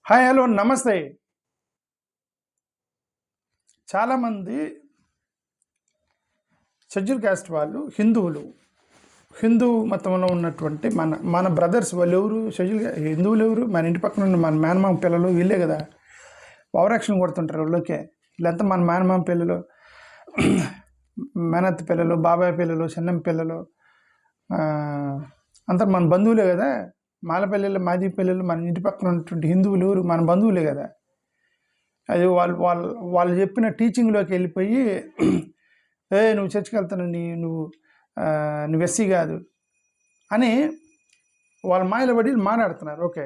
Hi hello నమస్తే. చాలామంది schedule caste వాళ్ళు హిందూ మతంలో ఉన్నటువంటి మన బ్రదర్స్ వాళ్ళు ఎవరు హిందువులు ఎవరు? మన ఇంటి పక్కన ఉన్న మన మేనమామ పిల్లలు వీళ్ళే కదా ఓవరాక్షన్ కొడుతుంటారు వాళ్ళకే. వీళ్ళంతా మన మేనమామ పిల్లలు, మేనత్త పిల్లలు, బాబాయ్ పిల్లలు, చిన్నమ్మ పిల్లలు, అంతా మన బంధువులే కదా. మాల పిల్లలు, మాది పిల్లలు, మన ఇంటి పక్కన ఉన్నటువంటి హిందువులు ఎవరు? మన బంధువులే కదా. అది వాళ్ళు చెప్పిన టీచింగ్లోకి వెళ్ళిపోయి నువ్వు చర్చికి వెళ్తాను, నువ్వు ఎస్సీ కాదు అని వాళ్ళ మాయల పడి మాట్లాడుతున్నారు. ఓకే,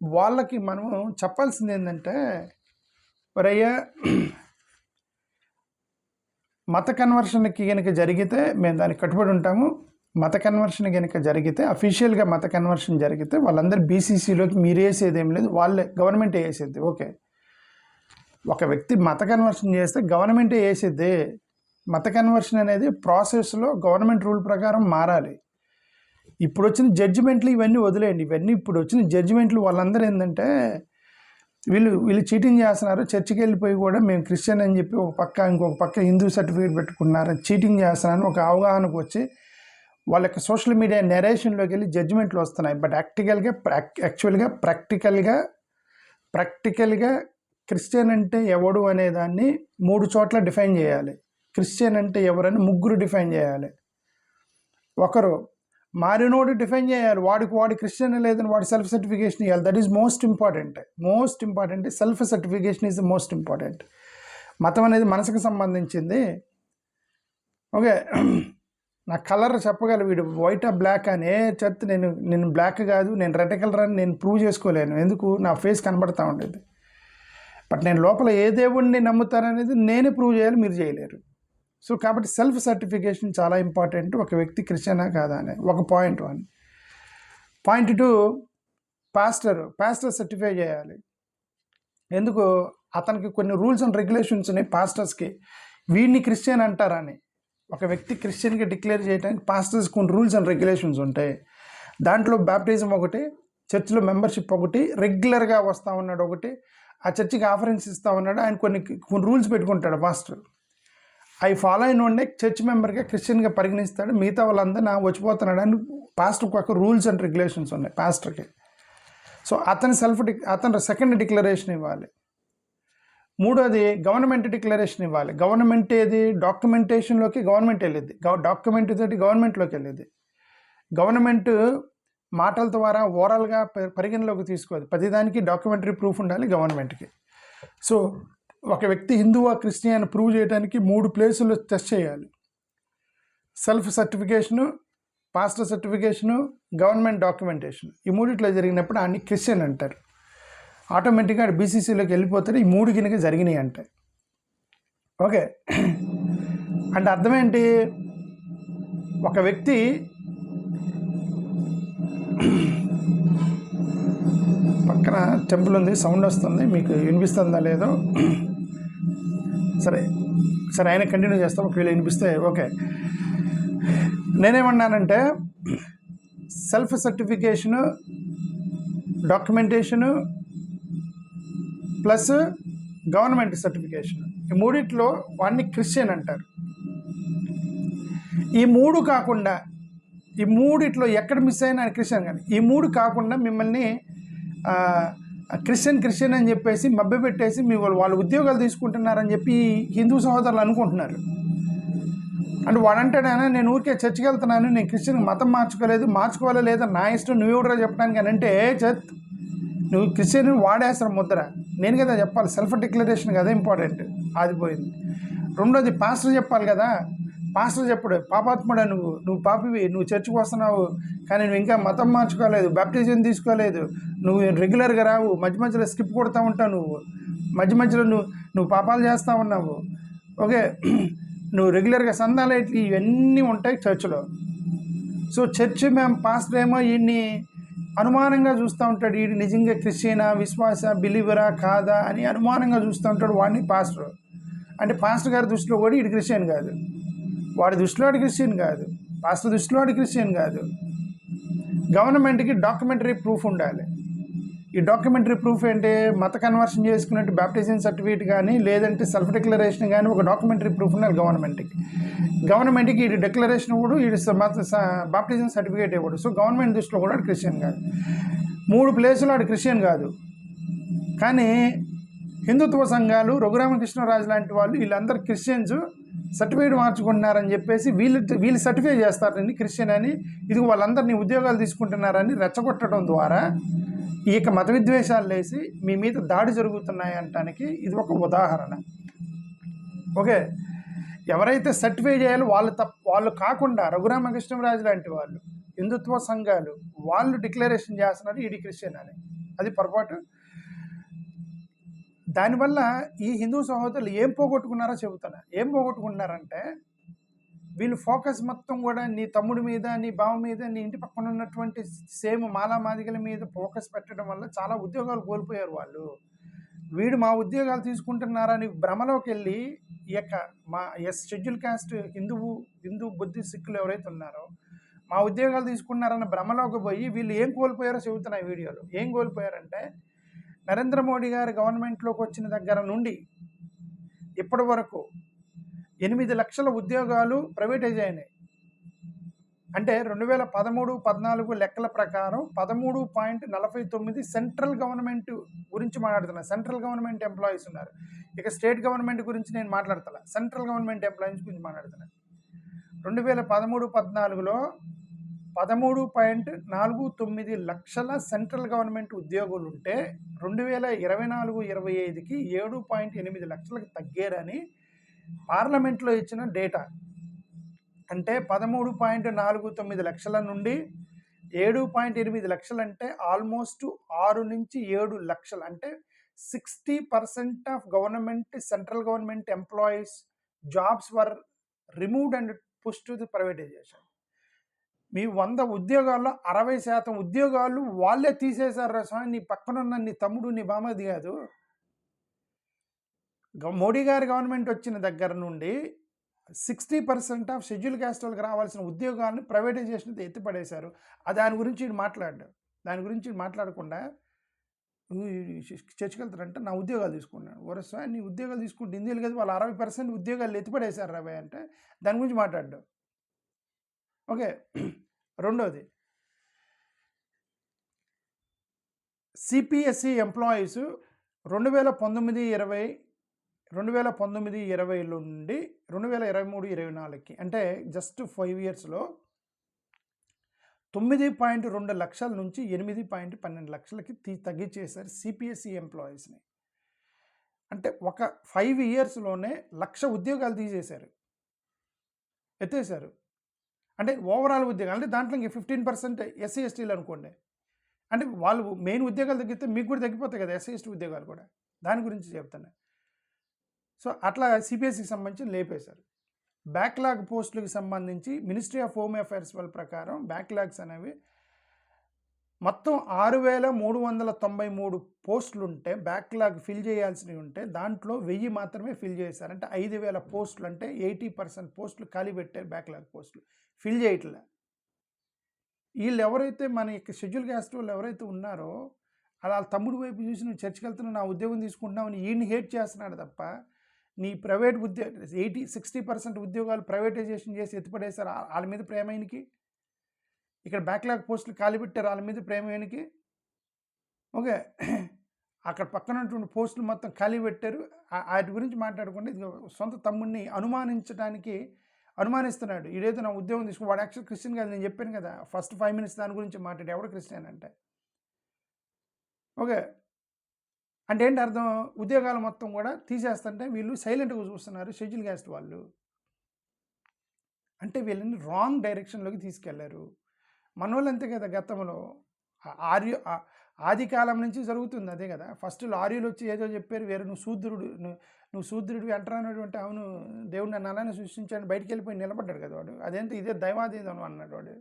వాళ్ళకి మనము చెప్పాల్సింది ఏంటంటే, ఒరయ్యా, మత కన్వర్షన్కి కనుక జరిగితే మేము దానికి కట్టుబడి ఉంటాము. మత కన్వర్షన్ కనుక జరిగితే, అఫీషియల్గా మత కన్వర్షన్ జరిగితే వాళ్ళందరూ బీసీసీలోకి మీరు వేసేది ఏం లేదు, వాళ్ళే గవర్నమెంటే వేసేది. ఓకే, ఒక వ్యక్తి మత కన్వర్షన్ చేస్తే గవర్నమెంటే వేసేది. మత కన్వర్షన్ అనేది ప్రాసెస్లో గవర్నమెంట్ రూల్ ప్రకారం మారాలి. ఇప్పుడు వచ్చిన జడ్జిమెంట్లు ఇవన్నీ వదిలేయండి. ఇప్పుడు వచ్చిన జడ్జిమెంట్లు వాళ్ళందరూ ఏంటంటే, వీళ్ళు చీటింగ్ చేస్తున్నారు, చర్చికి వెళ్ళిపోయి కూడా మేము క్రిస్టియన్ అని చెప్పి ఇంకొక పక్క హిందూ సర్టిఫికేట్ పెట్టుకున్నారు, చీటింగ్ చేస్తున్నారని ఒక అవగాహనకు వచ్చి వాళ్ళ యొక్క సోషల్ మీడియా నెరేషన్లోకి వెళ్ళి జడ్జిమెంట్లు వస్తున్నాయి. బట్ యాక్చువల్గా ప్రాక్టికల్గా క్రిస్టియన్ అంటే ఎవడు అనేదాన్ని 3 చోట్ల డిఫైన్ చేయాలి. క్రిస్టియన్ అంటే ఎవరని 3 డిఫైన్ చేయాలి. ఒకరు మారినోడు డిఫైన్ చేయాలి, వాడి క్రిస్టియన్ లేదని వాడి సెల్ఫ్ సర్టిఫికేషన్ ఇవ్వాలి. That is most important. Self certification is the most important. మతం అనేది మనసుకు సంబంధించింది. ఓకే, నా కలర్ చెప్పగల వీడు వైట్ ఆ బ్లాక్ అని చెత్త, నేను బ్లాక్ కాదు, నేను రెడ్ కలర్ అని నేను ప్రూవ్ చేసుకోలేను. ఎందుకు? నా ఫేస్ కనబడతా ఉండేది. బట్ నేను లోపల ఏ దేవుడిని నమ్ముతాననేది నేనే ప్రూవ్ చేయాలి, మీరు చేయలేరు. సో కాబట్టి సెల్ఫ్ సర్టిఫికేషన్ చాలా ఇంపార్టెంట్. ఒక వ్యక్తి క్రిస్టియనా కాదా అనే ఒక పాయింట్ 1. పాయింట్ 2, పాస్టర్ సర్టిఫై చేయాలి. ఎందుకు? అతనికి కొన్ని రూల్స్ అండ్ రెగ్యులేషన్స్ ఉన్నాయి పాస్టర్స్కి, వీడిని క్రిస్టియన్ అంటారని. ఒక వ్యక్తి క్రిస్టియన్గా డిక్లేర్ చేయడానికి పాస్టర్స్ కొన్ని రూల్స్ అండ్ రెగ్యులేషన్స్ ఉంటాయి. దాంట్లో బ్యాప్టిజం ఒకటి, చర్చిలో మెంబర్షిప్ ఒకటి, రెగ్యులర్గా వస్తూ ఉన్నాడు ఒకటి, ఆ చర్చికి ఆఫరెన్స్ ఇస్తూ ఉన్నాడు, ఆయన కొన్ని రూల్స్ పెట్టుకుంటాడు పాస్టర్. అవి ఫాలో అయిన వాడినే చర్చ్ మెంబర్గా క్రిస్టియన్గా పరిగణిస్తాడు. మిగతా వాళ్ళందరూ వచ్చిపోతున్నాడు అని పాస్టర్కి ఒక రూల్స్ అండ్ రెగ్యులేషన్స్ ఉన్నాయి పాస్టర్కి. సో అతను సెకండ్ డిక్లరేషన్ ఇవ్వాలి. మూడోది గవర్నమెంట్ డిక్లరేషన్ ఇవ్వాలి. గవర్నమెంట్ ఏది? డాక్యుమెంటేషన్లోకి గవర్నమెంట్ వెళ్ళేది, డాక్యుమెంట్ తోటి గవర్నమెంట్లోకి వెళ్ళేది. గవర్నమెంట్ మాటల ద్వారా ఓరల్గా పరిగణలోకి తీసుకోదు, ప్రతిదానికి డాక్యుమెంటరీ ప్రూఫ్ ఉండాలి గవర్నమెంట్కి. సో ఒక వ్యక్తి హిందువా క్రిస్టియన్ ప్రూవ్ చేయడానికి 3 ప్లేసుల్లో టెస్ట్ చేయాలి. Self certification, pastor certification, government documentation. ఈ 3 జరిగినప్పుడు అన్ని క్రిస్టియన్ అంటారు. ఆటోమేటిక్గా బీసీసీలోకి వెళ్ళిపోతారు. ఈ 3 కిందకి జరిగినాయి అంటే. ఓకే, అంటే అర్థం ఏంటి? ఒక వ్యక్తి పక్కన టెంపుల్ ఉంది, సౌండ్ వస్తుంది, మీకు వినిపిస్తుందా లేదో? సరే ఆయన కంటిన్యూ చేస్తాం, ఒకవేళ వినిపిస్తే. ఓకే, నేనేమన్నానంటే self certification, documentation plus government certification, ఈ 3 వాడిని క్రిస్టియన్ అంటారు. ఈ 3 కాకుండా, ఈ 3 ఎక్కడ మిస్ అయినా క్రిస్టియన్. కానీ ఈ 3 కాకుండా మిమ్మల్ని క్రిస్టియన్ అని చెప్పేసి మభ్యపెట్టేసి వాళ్ళు ఉద్యోగాలు తీసుకుంటున్నారని చెప్పి హిందూ సహోదరులు అనుకుంటున్నారు. అంటే వాడంటాడైనా నేను ఊరికే చర్చికి వెళ్తున్నాను, నేను క్రిస్టియన్ మతం మార్చుకోవాలా లేదా నా ఇష్టం, నువ్వెవడరా చెప్పడానికి అని అంటే, నువ్వు క్రిస్టియన్ వాడేస్తారు ముద్ర. నేను కదా చెప్పాలి, సెల్ఫ్ డిక్లరేషన్ కదా ఇంపార్టెంట్, అది పోయింది. రెండోది పాస్టర్ చెప్పాలి కదా. పాస్టర్ చెప్పడు, పాపాత్ముడా నువ్వు పాపివి, నువ్వు చర్చికి వస్తున్నావు కానీ నువ్వు ఇంకా మతం మార్చుకోలేదు, బ్యాప్టిజం తీసుకోలేదు, నువ్వు రెగ్యులర్గా రావు, మధ్యలో స్కిప్ కొడుతూ ఉంటావు, మధ్యలో నువ్వు పాపాలు చేస్తూ ఉన్నావు. ఓకే, నువ్వు రెగ్యులర్గా సందాలు ఇవన్నీ ఉంటాయి చర్చిలో. సో చర్చ్ పాస్టర్ ఏమో వీడిని అనుమానంగా చూస్తూ ఉంటాడు, వీడు నిజంగా క్రిస్టియనా, విశ్వాస, బిలీవరా కాదా అని అనుమానంగా చూస్తూ ఉంటాడు వాడిని పాస్టర్. అంటే పాస్టర్ గారి దృష్టిలో కూడా వీడు క్రిస్టియన్ కాదు, వాడి దృష్టిలో వాడి క్రిస్టియన్ కాదు, పాస్టర్ దృష్టిలో వాడి క్రిస్టియన్ కాదు. గవర్నమెంట్కి డాక్యుమెంటరీ ప్రూఫ్ ఉండాలి. ఈ డాక్యుమెంటరీ ప్రూఫ్ ఏంటి? మత కన్వర్షన్ చేసుకున్నట్టు బ్యాప్టిజం సర్టిఫికేట్ కానీ లేదంటే సెల్ఫ్ డిక్లరేషన్ కానీ ఒక డాక్యుమెంటరీ ప్రూఫ్ ఉండాలి గవర్నమెంట్కి ఈ డిక్లరేషన్ ఇవ్వడు, ఈ బాప్టిజం సర్టిఫికేట్ ఇవ్వడు. సో గవర్నమెంట్ దృష్టిలో కూడా క్రిస్టియన్ కాదు. 3 ప్లేసులు ఆడు క్రిస్టియన్ కాదు. కానీ హిందుత్వ సంఘాలు, రఘురామకృష్ణరాజు లాంటి వాళ్ళు వీళ్ళందరూ క్రిస్టియన్స్ సర్టిఫికేట్ మార్చుకుంటున్నారని చెప్పేసి వీళ్ళు సర్టిఫై చేస్తారని క్రిస్టియన్ అని, ఇది వాళ్ళందరినీ ఉద్యోగాలు తీసుకుంటున్నారని రెచ్చగొట్టడం ద్వారా ఈ యొక్క మత విద్వేషాలు లేసి మీ మీద దాడి జరుగుతున్నాయి అనటానికి ఇది ఒక ఉదాహరణ. ఓకే, ఎవరైతే సర్టిఫై చేయాలో వాళ్ళు కాకుండా రఘురామకృష్ణరాజు లాంటి వాళ్ళు, హిందుత్వ సంఘాలు వాళ్ళు డిక్లరేషన్ చేస్తున్నారు ఈడి క్రిస్టియన్ అని. అది పొరపాటు. దానివల్ల ఈ హిందూ సహోదరులు ఏం పోగొట్టుకున్నారో చెబుతున్నా. ఏం పోగొట్టుకున్నారంటే వీళ్ళు ఫోకస్ మొత్తం కూడా నీ తమ్ముడి మీద, నీ బావ మీద, నీ ఇంటి పక్కన ఉన్నటువంటి సేమ్ మాదిగల మీద ఫోకస్ పెట్టడం వల్ల చాలా ఉద్యోగాలు కోల్పోయారు వాళ్ళు. వీడు మా ఉద్యోగాలు తీసుకుంటున్నారని భ్రమలోకి వెళ్ళి ఈ యొక్క మా షెడ్యూల్ కాస్ట్ హిందూ బుద్ధి సిక్కులు ఎవరైతే ఉన్నారో మా ఉద్యోగాలు తీసుకున్నారన్న భ్రమలోకి పోయి వీళ్ళు ఏం కోల్పోయారో చెబుతున్నాయి వీడియోలో. ఏం కోల్పోయారంటే నరేంద్ర మోడీ గారు గవర్నమెంట్లోకి వచ్చిన దగ్గర నుండి ఇప్పటి వరకు 8 లక్షల ఉద్యోగాలు ప్రైవేటైజ్ అయినాయి. అంటే 2013-14 లెక్కల ప్రకారం 13.49 సెంట్రల్ గవర్నమెంట్ గురించి మాట్లాడుతున్నా. సెంట్రల్ గవర్నమెంట్ ఎంప్లాయీస్ ఉన్నారు. ఇక స్టేట్ గవర్నమెంట్ గురించి నేను మాట్లాడతా. సెంట్రల్ గవర్నమెంట్ ఎంప్లాయీస్ గురించి మాట్లాడుతున్నాను. 2013-14లో 13.49 లక్షల సెంట్రల్ గవర్నమెంట్ ఉద్యోగులు ఉంటే 2024-25కి 7.8 లక్షలకు తగ్గారని పార్లమెంట్లో ఇచ్చిన డేటా. అంటే 13.49 లక్షల నుండి 7.8 లక్షలు అంటే ఆల్మోస్ట్ 6 నుంచి 7 లక్షలు. అంటే 60% of government, central government employees jobs were removed and push to the privatisation. మీ 100 ఉద్యోగాల్లో 60% ఉద్యోగాలు వాళ్ళే తీసేశారు స్వామి. నీ పక్కనున్న నీ తమ్ముడు, నీ బామది కాదు. మోడీ గారి గవర్నమెంట్ వచ్చిన దగ్గర నుండి 60% ఆఫ్ షెడ్యూల్ క్యాస్ట్ వాళ్ళకి రావాల్సిన ఉద్యోగాలను ప్రైవేటైజేషన్ ఎత్తిపడేశారు. దాని గురించి దాని గురించి మాట్లాడకుండా చర్చకి వెళ్తారంటే నా ఉద్యోగాలు తీసుకున్నాను. వరసా నీ ఉద్యోగాలు తీసుకుంటే ఇందులో కదా వాళ్ళు 60% ఉద్యోగాలు ఎత్తిపడేశారు రాబోయ్ అంటే దాని గురించి మాట్లాడ్డావు. ఓకే, రెండోది సిపిఎస్సి ఎంప్లాయీస్ 2019-20 నుండి 2023-24కి అంటే జస్ట్ 5 ఇయర్స్లో 9.2 లక్షల నుంచి 8.12 లక్షలకి తగ్గించేశారు సిపిఎస్సి ఎంప్లాయీస్ని. అంటే ఒక 5 ఇయర్స్లోనే 1,00,000 ఉద్యోగాలు ఎత్తేసారు. అంటే ఓవరాల్ ఉద్యోగాలు అంటే దాంట్లో ఇంక 15% ఎస్సీ ఎస్టీలు అనుకోండి. అంటే వాళ్ళు మెయిన్ ఉద్యోగాలు తగ్గితే మీకు కూడా తగ్గిపోతాయి కదా ఎస్సీ ఎస్టీ ఉద్యోగాలు కూడా. దాని గురించి చెప్తాను. సో అట్లా సిపిఎస్సికి సంబంధించి లేపేశారు. బ్యాక్లాగ్ పోస్టులకు సంబంధించి మినిస్ట్రీ ఆఫ్ హోమ్ అఫైర్స్ వాళ్ళ ప్రకారం బ్యాక్లాగ్స్ అనేవి మొత్తం 6,393 పోస్టులు ఉంటే బ్యాక్లాగ్ ఫిల్ చేయాల్సినవి ఉంటే దాంట్లో 1000 మాత్రమే ఫిల్ చేశారు. అంటే 5,000 పోస్టులు అంటే 80% పోస్టులు ఖాళీ పెట్టారు. బ్యాక్లాగ్ పోస్టులు ఫిల్ చేయట్లే. వీళ్ళు ఎవరైతే మన యొక్క షెడ్యూల్ క్యాస్ట్ వాళ్ళు ఎవరైతే ఉన్నారో అలా తమ్ముడు వైపు చూసి నువ్వు చర్చకి వెళ్తున్నావు, నా ఉద్యోగం తీసుకుంటున్నావు అని ఈయన్ని హేట్ చేస్తున్నాడు తప్ప నీ ప్రైవేట్ 60% ఉద్యోగాలు ప్రైవేటైజేషన్ చేసి ఎత్తిపడేశారు. వాళ్ళ మీద ప్రేమైనకి ఇక్కడ బ్యాక్లాగ్ పోస్టులు ఖాళీ పెట్టారు. వాళ్ళ మీద ప్రేమైనకి ఓకే, అక్కడ పక్కనటువంటి పోస్టులు మొత్తం ఖాళీ పెట్టారు. వాటి గురించి మాట్లాడకుండా ఇది సొంత తమ్ముడిని అనుమానిస్తున్నాడు. ఇదైతే నా ఉద్యోగం తీసుకుని వాడు యాక్చువల్ క్రిస్టియన్ కాదు. నేను చెప్పాను కదా ఫస్ట్ 5 minutes దాని గురించి మాట్లాడి ఎవడు క్రిస్టియన్ అంటే. ఓకే, అంటే ఏంటి అర్థం? ఉద్యోగాలు మొత్తం కూడా తీసేస్తుంటే వీళ్ళు సైలెంట్గా చూస్తున్నారు షెడ్యూల్ క్యాస్ట్ వాళ్ళు. అంటే వీళ్ళని రాంగ్ డైరెక్షన్లోకి తీసుకెళ్లారు. మన వాళ్ళు అంతే కదా, గతంలో ఆది కాలం నుంచి జరుగుతుంది అదే కదా. ఫస్ట్ ఆర్యులు వచ్చి ఏదో చెప్పారు, వేరే నువ్వు శూద్రుడివి అంటారన్నటువంటి, అవును దేవుడు నన్ను అలానే సృష్టించాడు, బయటికి వెళ్ళిపోయి నిలబడ్డాడు కదా వాడు. అదేంటి ఇదే దైవాధీనం అన్నాడు వాడు.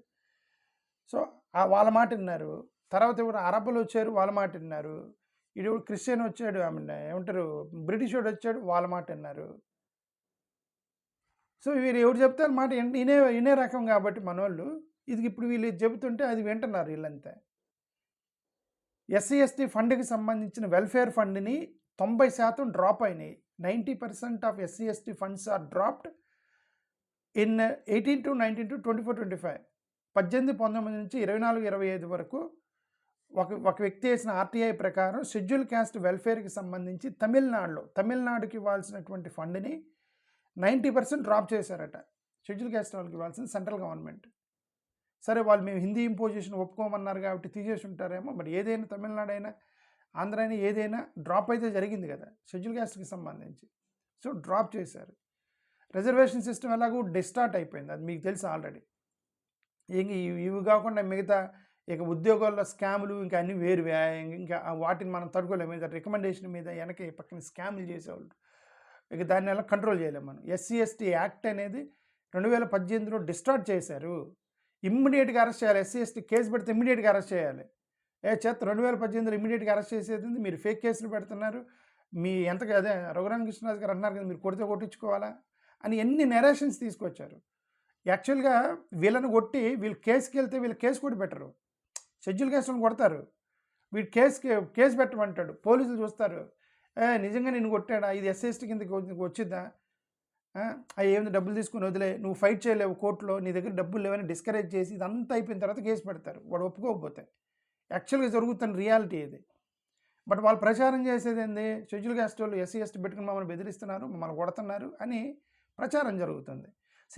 సో వాళ్ళ మాట విన్నారు. తర్వాత ఇప్పుడు అరబ్బులు వచ్చారు, వాళ్ళ మాట విన్నారు. ఇడు క్రిస్టియన్ వచ్చాడు, ఏమంటారు బ్రిటిష్ వాడు వచ్చాడు, వాళ్ళ మాట విన్నారు. సో వీరు ఎవరు చెప్తే మాట ఇనే రకం కాబట్టి మనోళ్ళు ఇది ఇప్పుడు వీళ్ళు చెబుతుంటే అది వింటున్నారు వీళ్ళంతా. ఎస్సీ ఫండ్కి సంబంధించిన వెల్ఫేర్ ఫండ్ని 90% డ్రాప్ అయినాయి. 90% of SC funds are dropped in 18 to 19 to 24-25. 18-19 నుంచి 24-25 వరకు ఒక వ్యక్తి వేసిన ఆర్టీఐ ప్రకారం షెడ్యూల్ క్యాస్ట్ వెల్ఫేర్కి సంబంధించి తమిళనాడుకి ఇవ్వాల్సినటువంటి ఫండ్ని 90% డ్రాప్ చేశారట. షెడ్యూల్ క్యాస్ట్ వాళ్ళకి ఇవ్వాల్సిన సెంట్రల్ గవర్నమెంట్. సరే, వాళ్ళు మేము హిందీ ఇంపోజిషన్ ఒప్పుకోమన్నారు కాబట్టి తీసేసి ఉంటారేమో. మరి ఏదైనా తమిళనాడు అయినా ఆంధ్ర అయినా ఏదైనా డ్రాప్ అయితే జరిగింది కదా షెడ్యూల్ క్యాస్ట్కి సంబంధించి. సో డ్రాప్ చేశారు. రిజర్వేషన్ సిస్టమ్ ఎలాగో డిస్టార్ట్ అయిపోయింది, అది మీకు తెలుసు ఆల్రెడీ. ఇవి కాకుండా మిగతా ఇక ఉద్యోగాల్లో స్కాములు ఇంకా అన్నీ వేరు. ఇంకా వాటిని మనం తట్టుకోలేము. మీద రికమెండేషన్ మీద వెనక పక్కన స్కాములు చేసేవాళ్ళు. ఇక దాన్ని ఎలా కంట్రోల్ చేయలేము మనం. ఎస్సీ యాక్ట్ అనేది 2018లో డిస్టార్ట్ చేశారు. ఇమ్మీడియట్గా అరెస్ట్ చేయాలి. ఎస్సీ కేసు పెడితే ఇమ్మీడియట్గా అరెస్ట్ చేయాలి. చేత 2018లో ఇమ్మీడియట్గా అరెస్ట్ చేసేది. మీరు ఫేక్ కేసులు పెడుతున్నారు. మీ ఎంతగా అదే రఘురామకృష్ణరాజు గారు అన్నారు కదా, మీరు కొడితే కొట్టించుకోవాలా అని ఎన్ని నెరేషన్స్ తీసుకొచ్చారు. యాక్చువల్గా వీళ్ళని కొట్టి వీళ్ళు కేసుకి వెళ్తే వీళ్ళు కేసు కూడా పెట్టరు. షెడ్యూల్ కేసులను కొడతారు. వీడు కేసు పెట్టమంటాడు. పోలీసులు చూస్తారు, నిజంగా నేను కొట్టాడా, ఇది ఎస్సీ కిందకి వచ్చిద్దా, ఏమైనా డబ్బులు తీసుకుని వదిలే, నువ్వు ఫైట్ చేయలేవు కోర్టులో, నీ దగ్గర డబ్బులు లేవని డిస్కరేజ్ చేసి ఇదంతా అయిపోయిన తర్వాత కేసు పెడతారు వాడు ఒప్పుకోకపోతే. యాక్చువల్గా జరుగుతున్న రియాలిటీ ఇది. బట్ వాళ్ళు ప్రచారం చేసేది ఏంది, షెడ్యూల్ క్యాస్ట్ వాళ్ళు ఎస్సీ పెట్టుకుని మమ్మల్ని బెదిరిస్తున్నారు, మమ్మల్ని కొడుతున్నారు అని ప్రచారం జరుగుతుంది. సో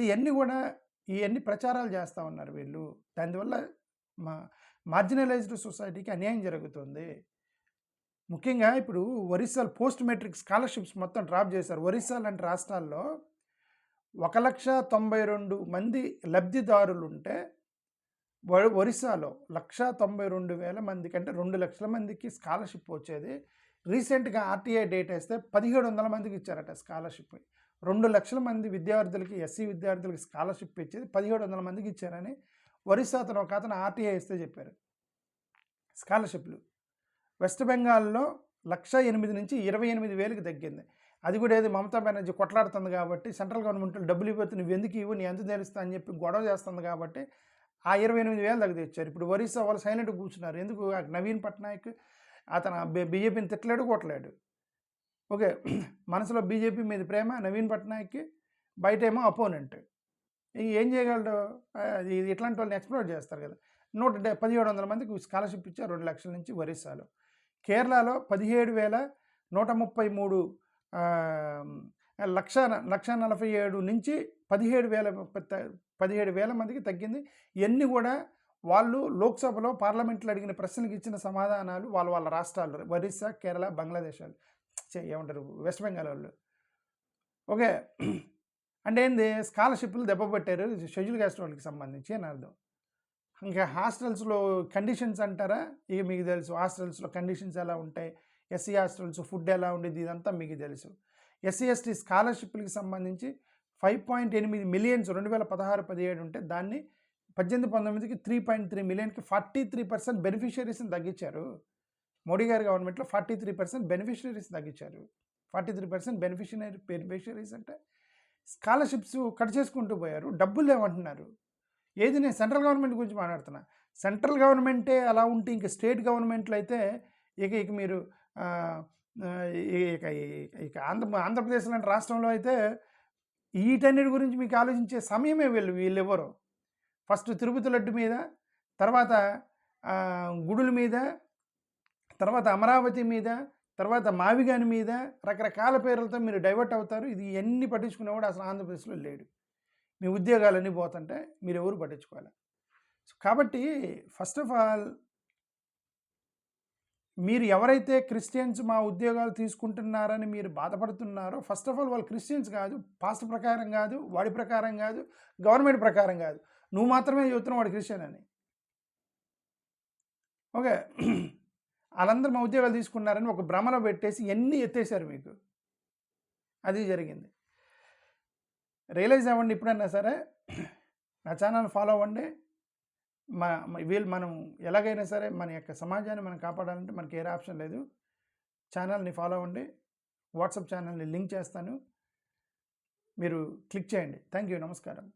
ఇవన్నీ ప్రచారాలు చేస్తూ ఉన్నారు వీళ్ళు. దానివల్ల మార్జినలైజ్డ్ సొసైటీకి అన్యాయం జరుగుతుంది. ముఖ్యంగా ఇప్పుడు ఒరిస్సాలో పోస్ట్ మెట్రిక్ స్కాలర్షిప్స్ మొత్తం డ్రాప్ చేశారు. ఒరిస్సా లాంటి రాష్ట్రాల్లో 1,92,000 మంది లబ్ధిదారులు ఉంటే ఒరిస్సాలో 1,92,000 మందికి, అంటే 2 లక్షల మందికి స్కాలర్షిప్ వచ్చేది. రీసెంట్గా ఆర్టీఐ డేట్ వేస్తే 1,700 మందికి ఇచ్చారట స్కాలర్షిప్. 2 లక్షల మంది విద్యార్థులకి, ఎస్సీ విద్యార్థులకి స్కాలర్షిప్ ఇచ్చేది 1,700 మందికి ఇచ్చారని ఒరిస్సా ఒక అతను ఆర్టీఐ ఇస్తే చెప్పారు. స్కాలర్షిప్లు వెస్ట్ బెంగాల్లో 1,08,000 నుంచి 28,000కి తగ్గింది. అది కూడా ఏది మమతా బెనర్జీ కొట్లాడుతుంది కాబట్టి, సెంట్రల్ గవర్నమెంట్ డబ్బులు ఇవ్వద్దు, నువ్వు ఎందుకు ఇవ్వు, నీ ఎంత తెలుస్తా అని చెప్పి గొడవ చేస్తుంది కాబట్టి ఆ 28,000 దగ్గర తెచ్చారు. ఇప్పుడు ఒరిస్సా వాళ్ళు సైలెంట్గా కూర్చున్నారు. ఎందుకు, నవీన్ పట్నాయక్ అతను బీజేపీని తిట్టలేడు, కొట్టలేడు. ఓకే, మనసులో బీజేపీ మీద ప్రేమ నవీన్ పట్నాయక్కి, బయట ఏమో అపోనెంట్. ఏం చేయగలడు, ఇట్లాంటి వాళ్ళని ఎక్స్ప్లోర్ చేస్తారు కదా. 1,700 మందికి స్కాలర్షిప్ ఇచ్చారు 2 లక్షల నుంచి ఒరిస్సాలో. కేరళలో 17,133 1,47,000 నుంచి 17,000 మందికి తగ్గింది. ఇవన్నీ కూడా వాళ్ళు లోక్సభలో పార్లమెంట్లో అడిగిన ప్రశ్నలకు ఇచ్చిన సమాధానాలు వాళ్ళ రాష్ట్రాలు, ఒరిస్సా, కేరళ, బంగ్లాదేశ్ వాళ్ళు ఏమంటారు, వెస్ట్ బెంగాల్ వాళ్ళు. ఓకే, అంటే ఏంది, స్కాలర్షిప్లు దెబ్బపట్టారు షెడ్యూల్ క్యాస్ట్ వాళ్ళకి సంబంధించి అని అర్థం. ఇంకా హాస్టల్స్లో కండిషన్స్ అంటారా, ఇక మీకు తెలుసు హాస్టల్స్లో కండిషన్స్ ఎలా ఉంటాయి, ఎస్సీ హాస్టల్స్ ఫుడ్ ఎలా ఉండేది, ఇదంతా మీకు తెలుసు. ఎస్సీ స్కాలర్షిప్లకి సంబంధించి 5.8 మిలియన్స్ 2016-17 ఉంటే దాన్ని 18-19కి 3.3 మిలియన్కి 43% బెనిఫిషియరీస్ని తగ్గించారు. మోడీ గారి గవర్నమెంట్లో 43% బెనిఫిషియరీస్ తగ్గించారు. 43% బెనిఫిషియరీస్ అంటే స్కాలర్షిప్స్ కట్ చేసుకుంటూ పోయారు. డబ్బులు లేవంటున్నారు. ఏది, నేను సెంట్రల్ గవర్నమెంట్ గురించి మాట్లాడుతున్నా. సెంట్రల్ గవర్నమెంటే అలా ఉంటే ఇంక స్టేట్ గవర్నమెంట్లు అయితే ఇక మీరు ఇక ఆంధ్రప్రదేశ్ లాంటి రాష్ట్రంలో అయితే వీటన్నిటి గురించి మీకు ఆలోచించే సమయమే వీళ్ళెవరు. ఫస్ట్ తిరుపతి లడ్డు మీద, తర్వాత గుడుల మీద, తర్వాత అమరావతి మీద, తర్వాత మావిగాని మీద రకరకాల పేర్లతో మీరు డైవర్ట్ అవుతారు. ఇది ఎన్ని పట్టించుకునేవాడు అసలు ఆంధ్రప్రదేశ్లో లేడు. మీ ఉద్యోగాలన్నీ పోతుంటే మీరు ఎవరు పట్టించుకోవాలి. కాబట్టి ఫస్ట్ ఆఫ్ ఆల్ మీరు ఎవరైతే క్రిస్టియన్స్ మా ఉద్యోగాలు తీసుకుంటున్నారని మీరు బాధపడుతున్నారో, ఫస్ట్ ఆఫ్ ఆల్ వాళ్ళు క్రిస్టియన్స్ కాదు, పాస్ట్ ప్రకారం కాదు, వాడి ప్రకారం కాదు, గవర్నమెంట్ ప్రకారం కాదు. నువ్వు మాత్రమే చెబుతున్నావు వాడు క్రిస్టియన్ అని. ఓకే, వాళ్ళందరూ మా ఉద్యోగాలు తీసుకున్నారని ఒక భ్రమలో పెట్టేసి ఎన్ని ఎత్తేసారు మీకు. అది జరిగింది. రియలైజ్ అవ్వండి ఇప్పుడన్నా సరే. నా ఛానల్ ఫాలో అవ్వండి. మనం ఎలాగైనా సరే మన యొక్క సమాజాన్ని మనం కాపాడాలంటే మనకి ఏ ఆప్షన్ లేదు. ఛానల్ని ఫాలో అవ్వండి. వాట్సాప్ ఛానల్ని లింక్ చేస్తాను, మీరు క్లిక్ చేయండి. థ్యాంక్ యూ, నమస్కారం.